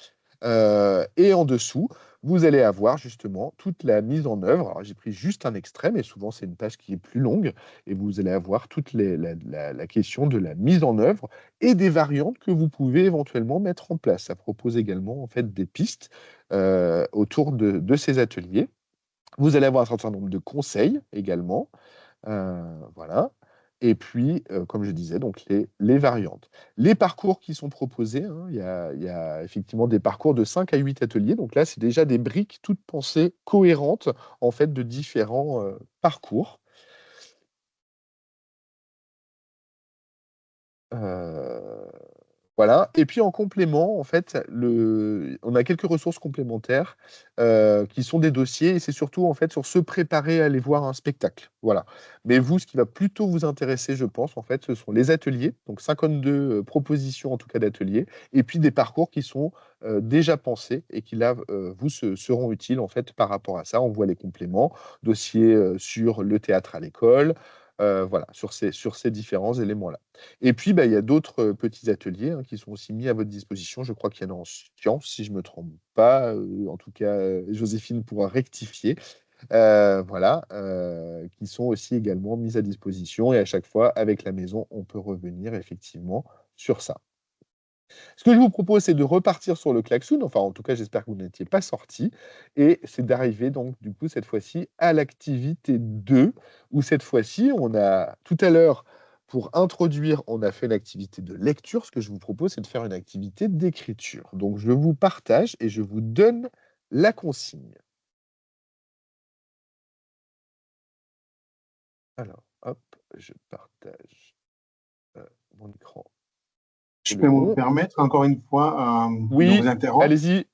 Speaker 1: Et en dessous, vous allez avoir justement toute la mise en œuvre. Alors, j'ai pris juste un extrait, mais souvent, c'est une page qui est plus longue et vous allez avoir toute la question de la mise en œuvre et des variantes que vous pouvez éventuellement mettre en place. Ça propose également, en fait, des pistes, autour de ces ateliers. Vous allez avoir un certain nombre de conseils également. Voilà. Et puis, comme je disais, donc les variantes. Les parcours qui sont proposés, hein, il y a effectivement des parcours de 5 à 8 ateliers. Donc là, c'est déjà des briques toutes pensées cohérentes, en fait, de différents, parcours. Heu Voilà. Et puis en complément, en fait, on a quelques ressources complémentaires qui sont des dossiers et c'est surtout en fait sur se préparer à aller voir un spectacle. Voilà. Mais vous, ce qui va plutôt vous intéresser, je pense, en fait, ce sont les ateliers, donc 52 propositions en tout cas d'ateliers, et puis des parcours qui sont déjà pensés et qui là seront utiles en fait par rapport à ça. On voit les compléments, dossiers sur le théâtre à l'école, voilà, sur ces différents éléments-là. Et puis, bah, il y a d'autres, petits ateliers, hein, qui sont aussi mis à votre disposition. Je crois qu'il y en a en sciences, si je ne me trompe pas, en tout cas, Joséphine pourra rectifier. Voilà, qui sont aussi également mis à disposition et à chaque fois, avec la maison, on peut revenir effectivement sur ça. Ce que je vous propose, c'est de repartir sur le klaxon, enfin, en tout cas, j'espère que vous n'étiez pas sortis et c'est d'arriver donc, du coup, cette fois-ci, à l'activité 2 où cette fois-ci, on a tout à l'heure, pour introduire, on a fait une activité de lecture. Ce que je vous propose, c'est de faire une activité d'écriture. Donc je vous partage et je vous donne la consigne. Alors, hop, je partage, mon écran et
Speaker 2: Je
Speaker 1: le
Speaker 2: peux me
Speaker 1: bon.
Speaker 2: permettre encore une fois de vous
Speaker 1: Oui,
Speaker 2: interrompre.
Speaker 1: allez-y.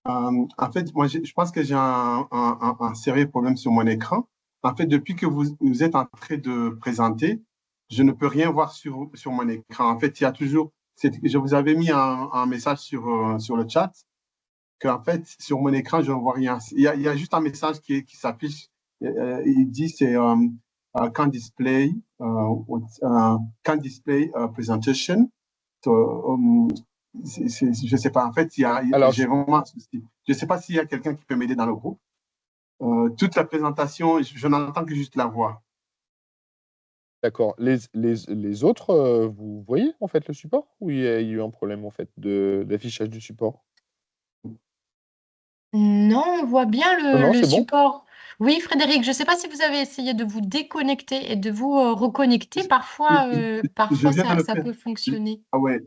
Speaker 2: En fait, moi, je pense que j'ai un sérieux problème sur mon écran. En fait, depuis que vous êtes en train de présenter, je ne peux rien voir sur mon écran. En fait, il y a toujours, je vous avais mis un message sur le chat qu'en fait, sur mon écran, je ne vois rien. Il y a juste un message qui s'affiche. Il dit c'est can't display, can't display presentation. So, je ne sais pas. En fait,
Speaker 1: Alors,
Speaker 2: j'ai vraiment un souci. Je ne sais pas s'il y a quelqu'un qui peut m'aider dans le groupe. Toute la présentation, je n'entends que juste la voix.
Speaker 1: d'accord. Les autres, vous voyez, en fait, le support? Ou il y a eu un problème, en fait, d'affichage du support?
Speaker 3: Non, on voit bien
Speaker 1: Non, non,
Speaker 3: le
Speaker 1: c'est bon?
Speaker 3: support. Oui, Frédéric, je ne sais pas si vous avez essayé de vous déconnecter et de vous reconnecter. Parfois,
Speaker 2: Je
Speaker 3: parfois
Speaker 2: viens de le
Speaker 3: ça
Speaker 2: faire.
Speaker 3: peut fonctionner.
Speaker 2: Ah ouais,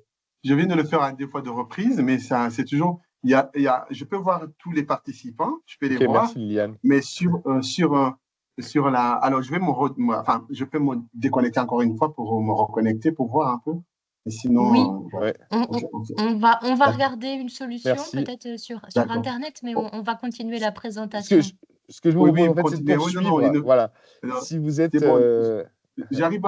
Speaker 2: je viens de le faire à 2 fois de reprise, mais ça, c'est toujours. Je peux voir tous les participants, je peux les
Speaker 1: OK,
Speaker 2: voir,
Speaker 1: merci Liliane.
Speaker 2: mais sur la. Alors, enfin, je peux me déconnecter encore une fois pour me reconnecter pour voir un peu. Et
Speaker 3: Oui,
Speaker 2: sinon, ouais.
Speaker 1: Ouais,
Speaker 2: Ok, ok.
Speaker 3: on va
Speaker 2: D'accord.
Speaker 3: regarder une solution,
Speaker 1: merci.
Speaker 3: peut-être sur
Speaker 2: D'accord.
Speaker 3: Internet, mais
Speaker 2: Oh,
Speaker 3: on va continuer la
Speaker 1: Ce que
Speaker 3: présentation.
Speaker 1: je ce que je vous
Speaker 2: oui,
Speaker 1: propose,
Speaker 2: oui,
Speaker 1: en fait, c'est de
Speaker 2: continuez. Oui, non, non,
Speaker 1: poursuivre. Voilà.
Speaker 2: alors,
Speaker 1: Si vous
Speaker 2: c'est
Speaker 1: êtes,
Speaker 2: bon. J'arrive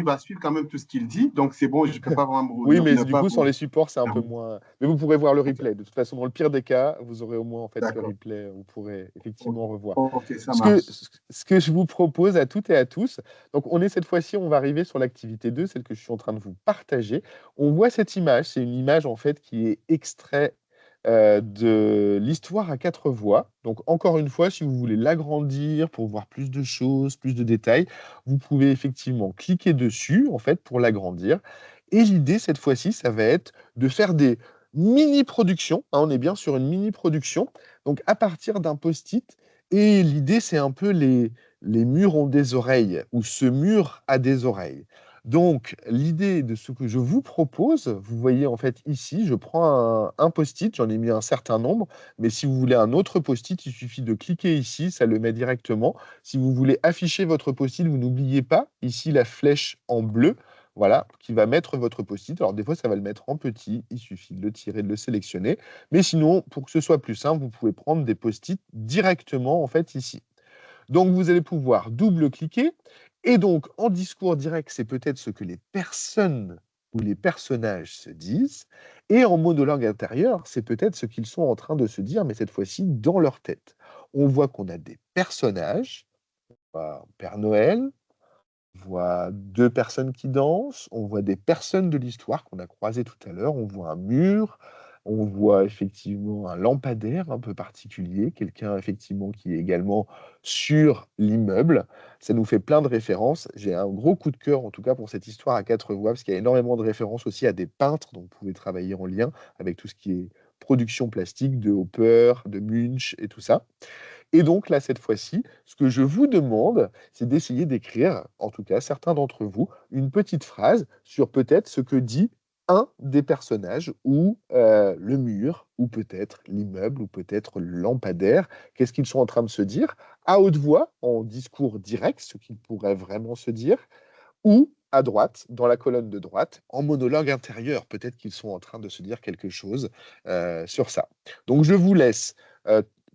Speaker 2: à suivre quand même tout ce qu'il dit, donc c'est bon, je ne peux pas vraiment
Speaker 1: oui, mais
Speaker 2: ne
Speaker 1: du
Speaker 2: pas
Speaker 1: coup, sans
Speaker 2: vous.
Speaker 1: les supports, c'est un peu moins mais vous pourrez voir le
Speaker 2: Ok,
Speaker 1: replay. De toute façon, dans le pire des cas, vous aurez au moins, en fait, le
Speaker 2: d'accord.
Speaker 1: replay, vous pourrez
Speaker 2: Ok,
Speaker 1: effectivement revoir.
Speaker 2: ok, ça
Speaker 1: Ce que
Speaker 2: marche.
Speaker 1: ce que je vous propose à toutes et à tous, donc on est cette fois-ci, on va arriver sur l'activité 2, celle que je suis en train de vous partager. On voit cette image, c'est une image, en fait, qui est extrait, de l'Histoire à 4 voix. Donc encore une fois, si vous voulez l'agrandir pour voir plus de choses, plus de détails, vous pouvez effectivement cliquer dessus, en fait, pour l'agrandir et l'idée, cette fois-ci, ça va être de faire mini-production, hein, on est bien sur une mini-production, donc à partir d'un post-it. Et l'idée, c'est un peu les murs ont des oreilles, ou ce mur a des oreilles. Donc, l'idée de ce que je vous propose, vous voyez en fait ici, je prends un post-it, j'en ai mis un certain nombre, mais si vous voulez un autre post-it, il suffit de cliquer ici, ça le met directement. Si vous voulez afficher votre post-it, vous n'oubliez pas ici la flèche en bleu, voilà, qui va mettre votre post-it. Alors des fois, ça va le mettre en petit, il suffit de le tirer, de le sélectionner. Mais sinon, pour que ce soit plus simple, vous pouvez prendre des post-it directement en fait ici. Donc vous allez pouvoir double-cliquer. Et donc en discours direct, c'est peut-être ce que les personnes ou les personnages se disent. Et en monologue intérieur, c'est peut-être ce qu'ils sont en train de se dire, mais cette fois-ci dans leur tête. On voit qu'on a des personnages, Père Noël, on voit 2 personnes qui dansent, on voit des personnes de l'histoire qu'on a croisées tout à l'heure, on voit un mur, on voit effectivement un lampadaire un peu particulier, quelqu'un effectivement qui est également sur l'immeuble. Ça nous fait plein de références. J'ai un gros coup de cœur en tout cas pour cette histoire à 4 voix, parce qu'il y a énormément de références aussi à des peintres, donc vous pouvez travailler en lien avec tout ce qui est production plastique, de Hopper, de Munch et tout ça. Et donc là, cette fois-ci, ce que je vous demande, c'est d'essayer d'écrire, en tout cas certains d'entre vous, une petite phrase sur peut-être ce que dit un des personnages, ou le mur, ou peut-être l'immeuble, ou peut-être le lampadaire. Qu'est-ce qu'ils sont en train de se dire à haute voix, en discours direct, ce qu'ils pourraient vraiment se dire, ou à droite, dans la colonne de droite, en monologue intérieur. Peut-être qu'ils sont en train de se dire quelque chose sur ça. Donc je vous laisse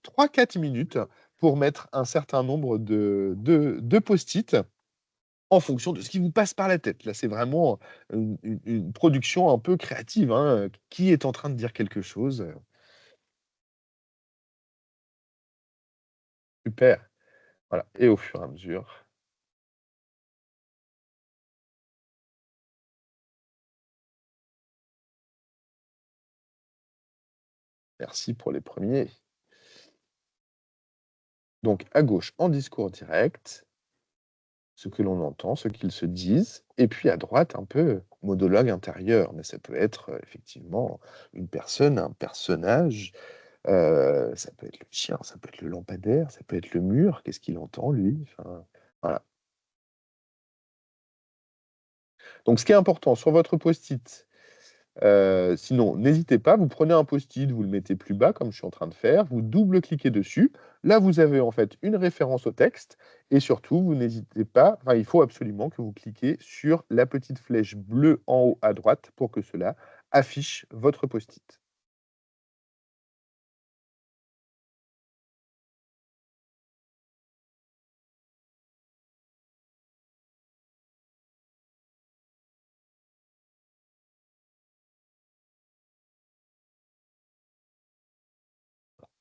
Speaker 1: 3-4 minutes pour mettre un certain nombre de post-it en fonction de ce qui vous passe par la tête. Là, c'est vraiment une production un peu créative, hein. Qui est en train de dire quelque chose? Super. Voilà. Et au fur et à mesure. Merci pour les premiers. Donc, à gauche, en discours direct, ce que l'on entend, ce qu'ils se disent, et puis à droite, un peu monologue intérieur. Mais ça peut être effectivement une personne, un personnage, ça peut être le chien, ça peut être le lampadaire, ça peut être le mur. Qu'est-ce qu'il entend, lui? Enfin, voilà. Donc, ce qui est important sur votre post-it, sinon, n'hésitez pas, vous prenez un post-it, vous le mettez plus bas, comme je suis en train de faire, vous double-cliquez dessus. Là, vous avez en fait une référence au texte, et surtout, vous n'hésitez pas, enfin, il faut absolument que vous cliquiez sur la petite flèche bleue en haut à droite pour que cela affiche votre post-it.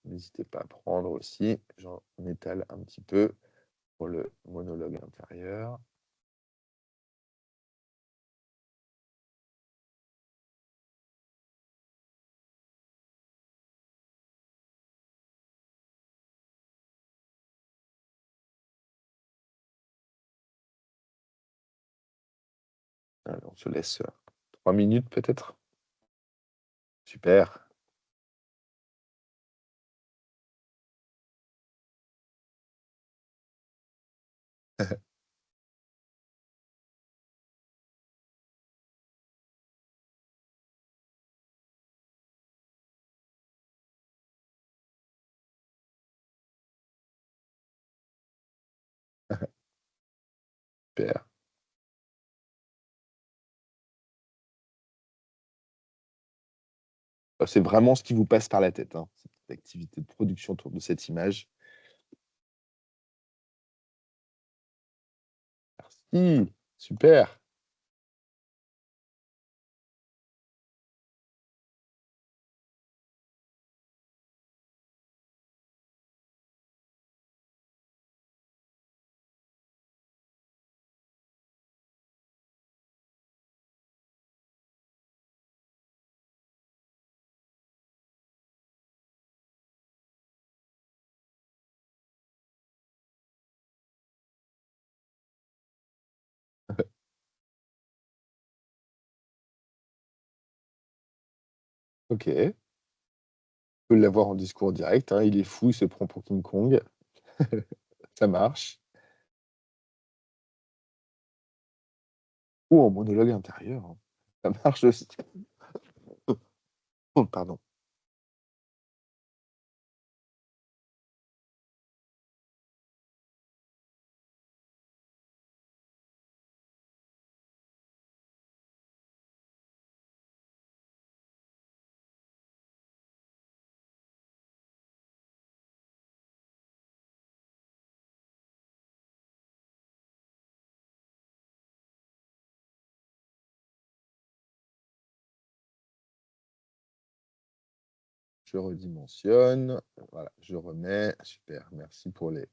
Speaker 1: N'hésitez pas à prendre aussi, j'en étale un petit peu pour le monologue intérieur. Allez, on se laisse 3 minutes peut-être. Super. Super. C'est vraiment ce qui vous passe par la tête, hein, cette activité de production autour de cette image. Merci, super. Ok. On peut l'avoir en discours direct, hein. Il est fou, il se prend pour King Kong. Ça marche. Ou en monologue intérieur, hein. Ça marche aussi. Oh, pardon. Je redimensionne. Voilà, je remets. Super, merci pour les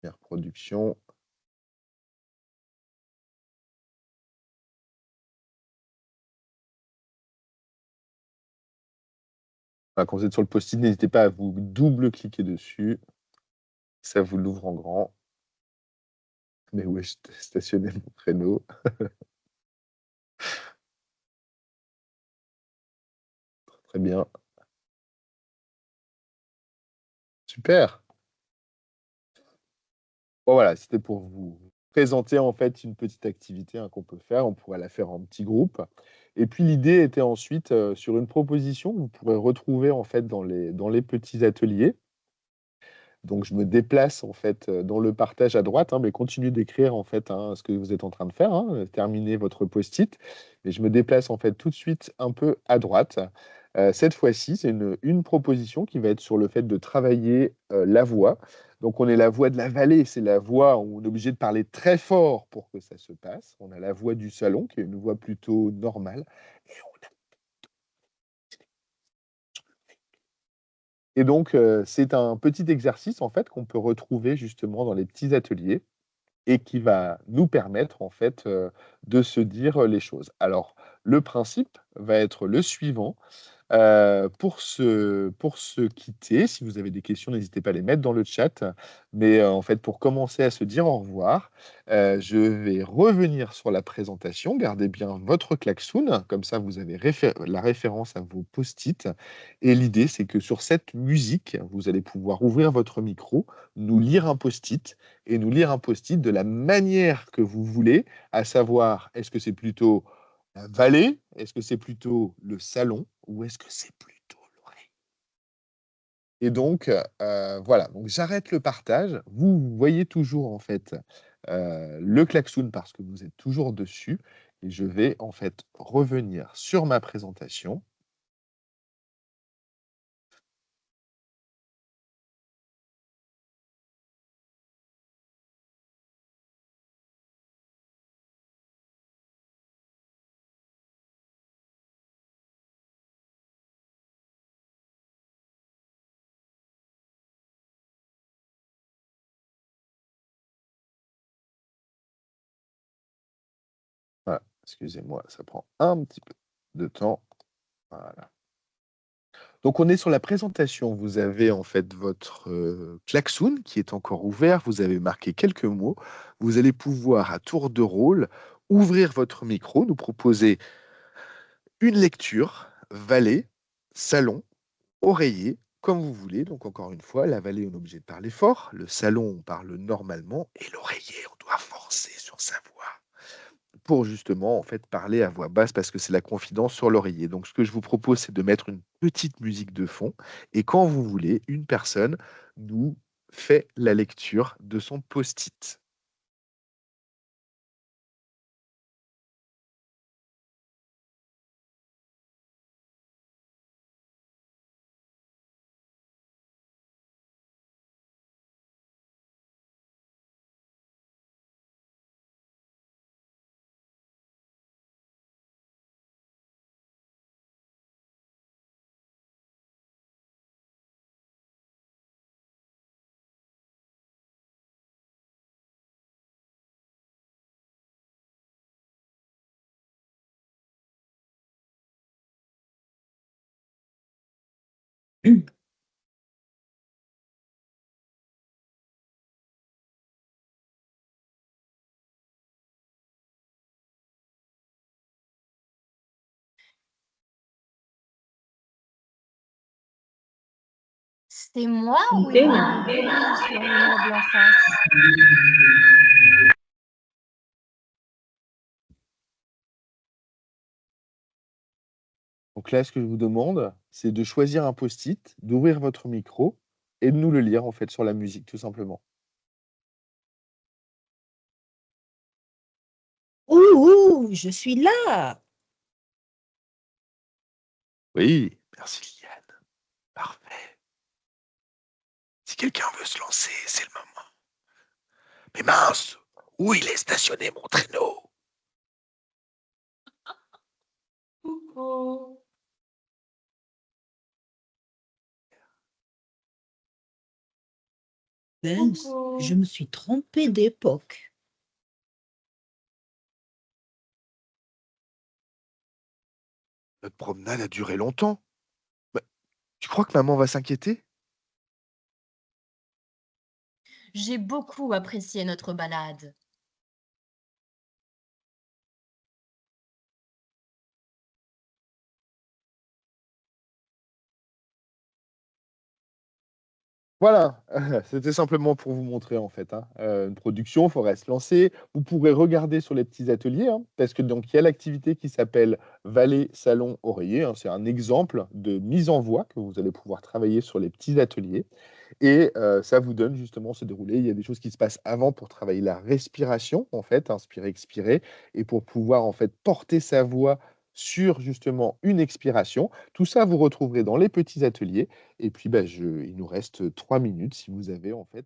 Speaker 1: reproductions. Voilà, quand vous êtes sur le post-it, n'hésitez pas à vous double-cliquer dessus. Ça vous l'ouvre en grand. Mais où est stationné mon créneau? Très bien. Super. Bon, voilà, c'était pour vous présenter en fait une petite activité, hein, qu'on peut faire. On pourrait la faire en petits groupes. Et puis l'idée était ensuite, sur une proposition que vous pourrez retrouver en fait dans les petits ateliers. Donc je me déplace en fait, dans le partage à droite, hein, mais continuez d'écrire en fait, hein, ce que vous êtes en train de faire, hein, terminez votre post-it. Mais je me déplace en fait tout de suite un peu à droite. Cette fois-ci, c'est une proposition qui va être sur le fait de travailler, la voix. Donc on est la voix de la vallée, c'est la voix où on est obligé de parler très fort pour que ça se passe. On a la voix du salon qui est une voix plutôt normale et on a et donc c'est un petit exercice en fait qu'on peut retrouver justement dans les petits ateliers. Et qui va nous permettre en fait, de se dire, les choses. Alors, le principe va être le suivant. Pour se quitter, si vous avez des questions, n'hésitez pas à les mettre dans le chat. Mais, en fait, pour commencer à se dire au revoir, je vais revenir sur la présentation. Gardez bien votre klaxoon, comme ça vous avez la référence à vos post-it. Et l'idée, c'est que sur cette musique, vous allez pouvoir ouvrir votre micro, nous lire un post-it et nous lire un post-it de la manière que vous voulez, à savoir, est-ce que c'est plutôt la vallée? Est-ce que c'est plutôt le salon? Ou est-ce que c'est plutôt l'oreille? Et donc, voilà, donc j'arrête le partage. Vous voyez toujours en fait, le klaxon parce que vous êtes toujours dessus et je vais en fait revenir sur ma présentation. Voilà, excusez-moi, ça prend un petit peu de temps. Voilà. Donc on est sur la présentation. Vous avez en fait votre, klaxon qui est encore ouvert. Vous avez marqué quelques mots. Vous allez pouvoir à tour de rôle ouvrir votre micro, nous proposer une lecture, vallée, salon, oreiller, comme vous voulez. Donc encore une fois, la vallée, on est obligé de parler fort. Le salon, on parle normalement et l'oreiller, on doit forcer sur sa voix pour justement, en fait, parler à voix basse parce que c'est la confidence sur l'oreiller. Donc, ce que je vous propose, c'est de mettre une petite musique de fond et quand vous voulez, une personne nous fait la lecture de son post-it.
Speaker 3: C'est moi ou il y a
Speaker 4: Dénia.
Speaker 3: un bruit sur l'immeuble en face?
Speaker 1: Donc là, ce que je vous demande, c'est de choisir un post-it, d'ouvrir votre micro et de nous le lire en fait sur la musique, tout simplement.
Speaker 4: Ouh, je suis là.
Speaker 1: Oui, merci Liane. Parfait. Si quelqu'un veut se lancer, c'est le moment. Mais mince, où il est stationné mon traîneau?
Speaker 3: Coucou.
Speaker 4: Benz, je me suis trompée d'époque.
Speaker 1: Notre promenade a duré longtemps. Bah, tu crois que maman va s'inquiéter?
Speaker 3: J'ai beaucoup apprécié notre balade.
Speaker 1: Voilà, c'était simplement pour vous montrer en fait, hein, une production, il faudrait se lancer. Vous pourrez regarder sur les petits ateliers, hein, parce que donc il y a l'activité qui s'appelle Valet, salon, oreiller, hein. C'est un exemple de mise en voix que vous allez pouvoir travailler sur les petits ateliers et ça vous donne justement se dérouler. Il y a des choses qui se passent avant pour travailler la respiration en fait, inspirer, expirer et pour pouvoir en fait porter sa voix sur justement une expiration. Tout ça, vous retrouverez dans les petits ateliers et puis, bah, il nous reste 3 minutes si vous avez en fait